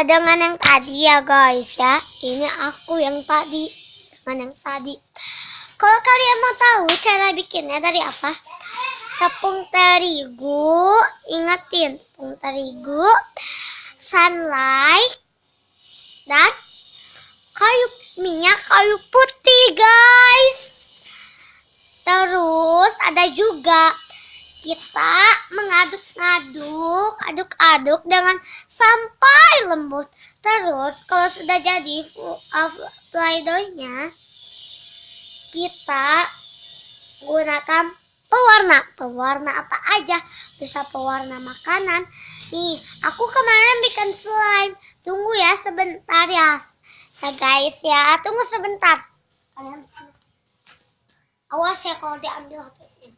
dengan yang tadi ya guys ya. Ini aku yang tadi dengan yang tadi. Kalau kalian mau tahu cara bikinnya dari apa? Tepung terigu, ingetin tepung terigu, sunlight, dan minyak kayu putih guys. Terus ada juga kita mengaduk-aduk, aduk-aduk dengan sampai lembut. Terus kalau sudah jadi play-doh-nya, kita gunakan pewarna apa aja, bisa pewarna makanan. Nih, aku kemarin bikin slime. Tunggu ya sebentar ya guys ya, tunggu sebentar. Kalian awas ya kalau diambil HP-nya.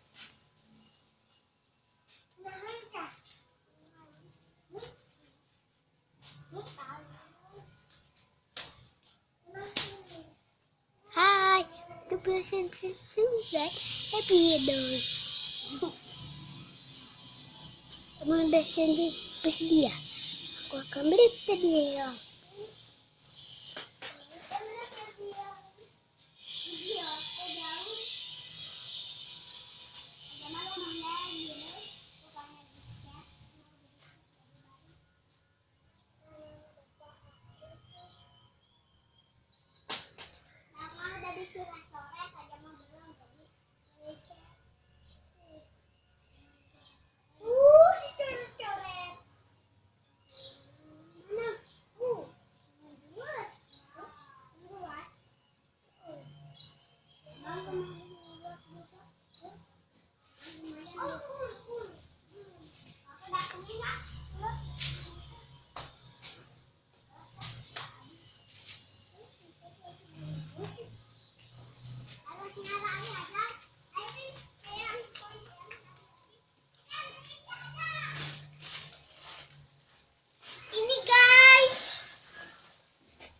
Hai, itu pesen happy dong. Teman pesen dia. Aku akan beli dia.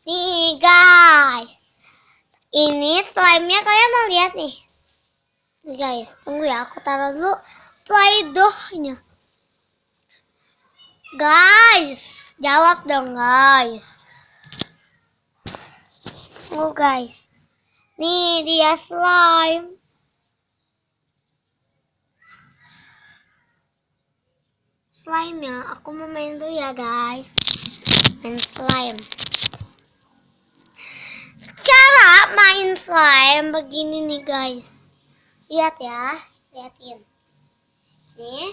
Nih guys, ini slime-nya kalian mau lihat nih. Nih guys, tunggu ya, aku taruh dulu play-doh-nya. Guys, jawab dong guys. Tunggu guys. Nih dia slime. Slime-nya, aku mau main dulu ya guys. Main slime. Cara main slime begini nih guys. Lihat ya, liatin. Nih,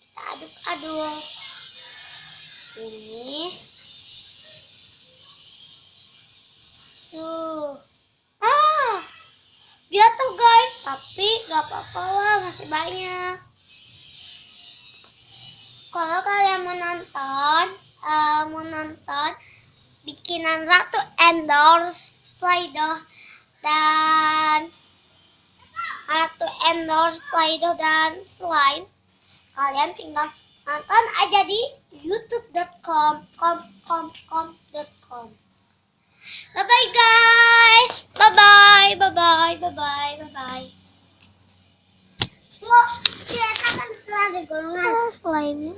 kita aduk-aduk. Ini. Tuh. Jatuh guys, tapi gak apa-apa lah, masih banyak. Kalau kalian mau nonton bikinan Ratu Endorse Play-Doh dan slime, kalian tinggal nonton aja di youtube.com. Bye bye guys, bye bye. Lo kelihatan setelah ada golongan slime.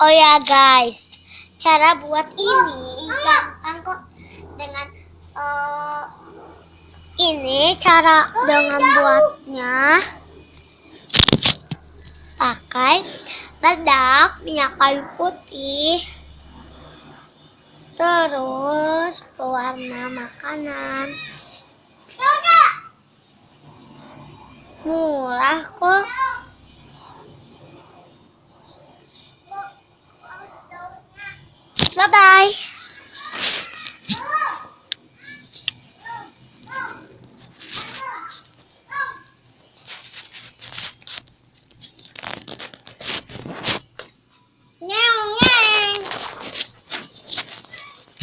Oh ya guys, cara buat ini gampang kok. Dengan ini cara dengan buatnya pakai bedak, minyak kayu putih, terus pewarna makanan. Murah kok. Bye bye.